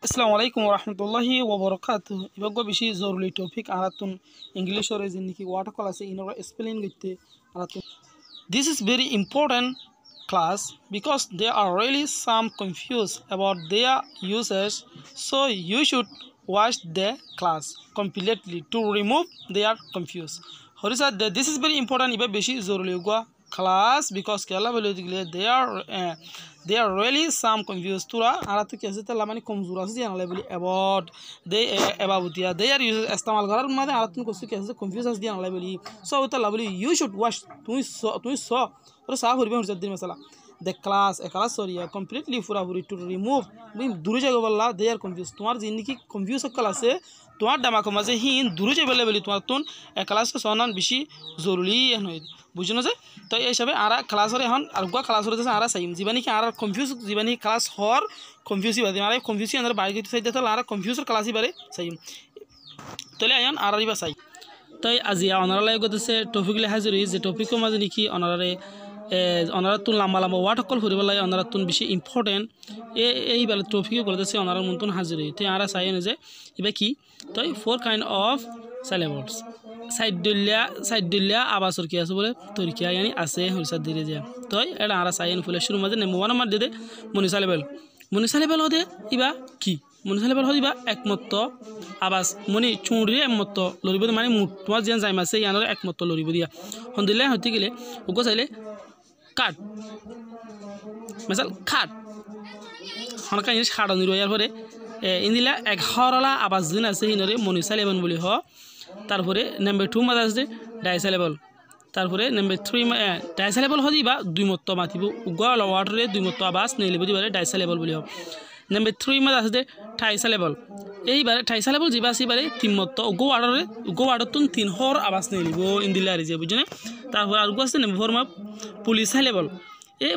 আসসালামু আলাইকুম ওরহমতুল্লাহি ওবরকাতুহ ইবাগ বেশি জরুরি টপিক আরাতুন ইংলিশরে জিনিকি ওয়াটাকল আছে ইনরা স্পেলিং গইতে আরাতুন This is very important class because there are really some confused about their usage, so you should watch the class completely to remove their confuse. Horisa this is very important iba beshi zoruli gwa class because kala bele digle they are really some confused tura aratu kese ta lamani komzur ase janale boli about they ababutia they are use istemal karar made aratu kosu kese confused ase janale boli so ta laboli you should watch tui so or sa horibe horisa din masala the class a class sorry completely furaburi to remove duru jago balla they are confused tomar jinni ki confuse class e তোমার ডামাকো মাঝে হিন দূরে যে বেলে বেলি তোমার তুন এক ক্লাসে সনান বেশি জরুরি নয় বুঝছো না যে তো এই হিসাবে আর ক্লাসরে এখন আর গুয়া ক্লাসরে আছে আর সাইম জীবানি কি আর কনফিউজ জীবানি ক্লাস হর কনফিউজ বাদে আর কনফিউজ আন্দার বাইরে গিয়ে সাইতে তাহলে আর কনফিউজর ক্লাসই বারে সাইম তাহলে আয়ন আর আইবা সাই তাই আজিয়া অনারা লাই গতেছে টপিক লে হাজির যে টপিকও মাঝে নাকি অনারে অনারাতুন লম্বা লম্বা ওয়াটাকল ফুরিবেলাই অনারাতুন বেশি ইম্পর্টেন্ট এই বেলা টপিকও করতেছে অনারার মতন হাজির তাই আর চাই যে এবার কি তাই 4 কাইন্ড অফ সিলেবলস সাইডুল্লা আবাসর কি আছে বলে তরিকা यानी আছে হইসা দিরে যায় তাই এটা আর চাই ফুলে শুরু মাঝে নেমো ওয়ান মার দে মনিসালেবেল হদে ইবা কি মনিসালেবেল হদিবা একমত আবাস মনি চুঁড়ি একমত লরিব মানে মুট তোমার যেন যাই মাসে ইয়ানোর একমত লরিব দিয়া হন্দিলে হতে গেলে ওগো চাইলে কাট মিসাল খাট হনকা জিনিস খাড়ানি রয়ার পরে ইন্দিলা 11লা আবাস দিন আছে হিনরে মনিসালেবেল বলি হ তারপরে নাম্বার 2 মাঝে আছে ডাইসালেবেল তারপরে নাম্বার 3 ডাইসালেবেল হদিবা দুই মত মাতিব উগা ওয়াটারে দুই মত আবাস নেলিব দিবারে ডাইসালেবেল বলি হ নাম্বার 3 মাঝে আছে টাইসালেবেল এইবারে টাইসালেবেল জিবা সিবারে তিন মত উগো ওয়াটারতুন তিন হর আবাস নেলিব ইন্দিলা আরিজে বুঝনে তারপর আর গো আছে নাম্বার 4 মা পুলিসালেবেল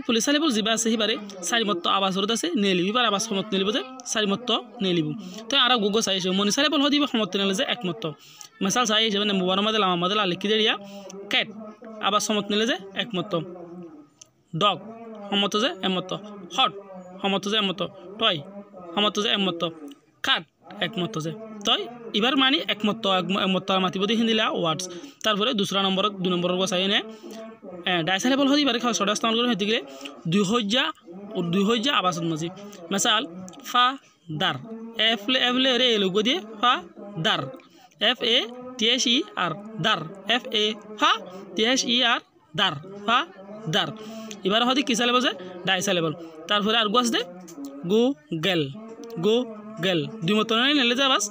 পুলিসালেবেল জিবা আছে সিবারে চারি মত আবাস হরদ আছে নেলিব এবার আবাস সমত নেলিব যে চারি মত নেলিব তো আর গুগো চাইছে মনিসালেবেল হদিবা সমত নেলে যে একমত মিসাল চাই হিসেবে নাম্বার 1 মাদে লামা মাদে লিখি দিয়া ক্যাট আবাস সমত নেলে যে একমত ডগ সমত যে একমত হট সমত যে একমত টয় সমত যে একমত কাট একমত যে তই এবার মানে একমত মাতিব দি হিন্দিলা ওয়ার্ডস তারপরে দুসরা নম্বর 2 নম্বর গো চাই নে ডাইসালেবল হদি বারে খাওয়া সদা ইস্তেমাল করে হতে গেলে 2000 আবাসত মাঝি মিসাল ফা দার এফলে রে লোগো দিয়ে ফা দার FATHER দার FATHER দার ফা দার এবার হদি কি সালেবল যে ডাইসালেবল তারপরে আর গো আছে গো গেল দুই মত নেলে যা বাস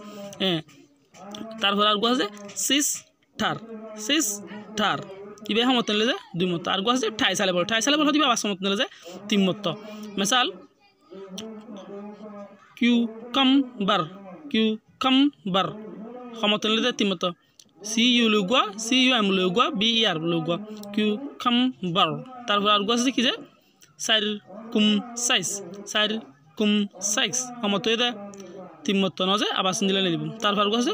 তারপর আর গো আছে সিস্টার ইবে সমত নেলে যে দুই মত আর গো আছে ঠাইসালেবল হদিবা বাস সমত নেলে যে তিন মত মিসাল কিউকাম্বার সমত নেলে যে তিন মত CU লগোয়া BER লগোয়া কিউকাম্বার তারপর আর গো আছে কি যে সাইরকুমসাইজ সমত দে তিন মত নজে আবাস দিলে নেব তারপর গো আছে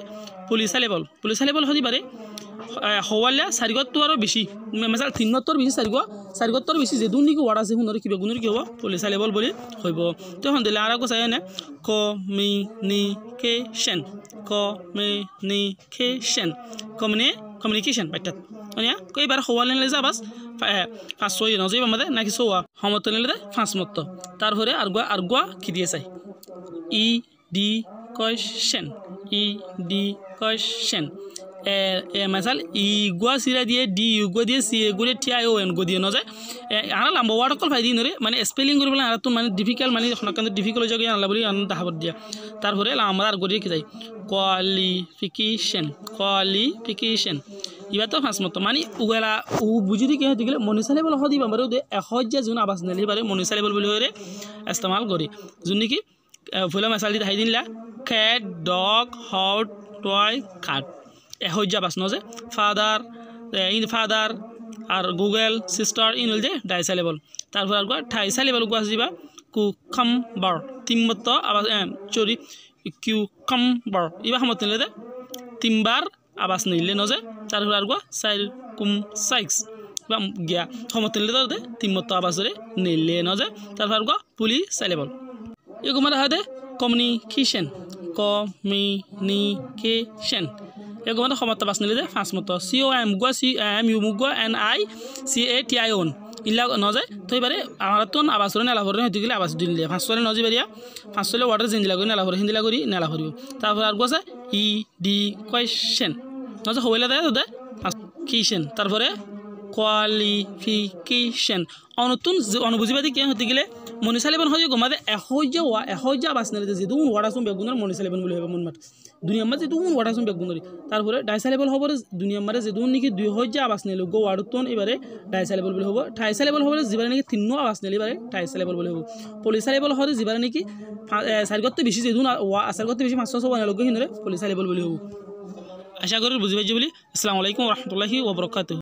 পুলিসালেবল হদি পারে হওয়ালা সারিগত আরো বেশি মিসাল তিন মতর বেশি সারিগতর বেশি যে দুনিকি ওয়ার্ড আছে হুনর কিবা গুণর কি হবো পুলিসালেবল বলি হইব তখন দিলে আর গো চাই না কমিউনিকেশন বাইটাত অনিয়া কইবার হওয়ালা নিলে যা বাস 500 নজে আমাদের নাকি সোয়া সমত নিলে 5 মত তারপরে আর গো কি দিয়ে চাই education মিসাল ইগুয়া সিরা দিয়ে ডি ইউগো দিয়ে সি এগুলো TION গো দিয়ে নজায় আর লম্বা ওয়াটাকল ফাই দিন রে মানে স্পেলিং করে বলে আর তো মানে ডিফিকাল্ট মানে হনকান ডিফিকাল্ট জায়গা আনলা বলি আন দাহাবত দিয়া তারপরে আমরা আর গড়িয়ে কি যাই কোয়ালিফিকেশন ইবা তো ফাঁস মতো মানে উগলা বুঝি দি কি হতে গেলে মনিসালেবল হদিবা বারে 1000 জন আবাস নেলি পারে মনিসালেবল বলি হরে ইস্তেমাল করি যোন নাকি ফুলা মিসাল দি হাই দিনলা cat dog hot toy cut 1000 bus নজে ফাদার আর গুগল সিস্টার ইন হল যে ডাইসালেবল তারপর আর ঠাইসালেবল গো আসিবা কুকাম্বার তিন মত আবাস চরি কিউকাম্বার ইবা সমত নিলে দে তিনবার আবাস নিলে নজে তারপর আর গো সাইরকুমসাইজ বা গিয়া সমত নিলে দে তিন মত আবাসরে নিলে নজে তারপর আর গো পুলিসালেবল এগুমার হাতে communication এগো মানে সমত বাস নিলে যে ফার্স্ট মত COM ইলা নজে তো এবারে আমার তো আবাস নেলা ভরে হইতে গেলে আবাস দিলে ফার্স্ট সরে নজি বারিয়া ফার্স্ট সরে ওয়াটার জিনলা করি নেলা ভরে হিন্দিলা করি নেলা ভরিব তারপর আর গোছে question নজে হইলা দেয় তো কিশন তারপরে qualification অনতুন অনুবুঝিবাদি কে হতে গেলে মনিসালেবন হয় গমাদে এহজ্জা বাস নিলে যে দুন ওয়াটাসুম বেগুনের মনিসালেবন বলি হবে মন মাত দুনিয়া মাঝে দুন ওয়াটাসুম বেগুনরি তারপরে ডাইসালেবল হবরে দুনিয়া মাঝে যে দুন নাকি 2000 আবাস নিলে গো ওয়াডতন এবারে ডাইসালেবল বলি হবে টাইসালেবল হবরে জিবারে নাকি তিননো আবাস নিলে এবারে টাইসালেবল বলি হবে পলিসালেবল হরে জিবারে নাকি সারগতে বেশি যে দুন আসারগতে বেশি 500 বানালো গো হিনরে পলিসালেবল বলি হবে আশা করি বুঝি পাইছি বলি আসসালামু আলাইকুম ওয়া রাহমাতুল্লাহি ওয়া বারাকাতুহু।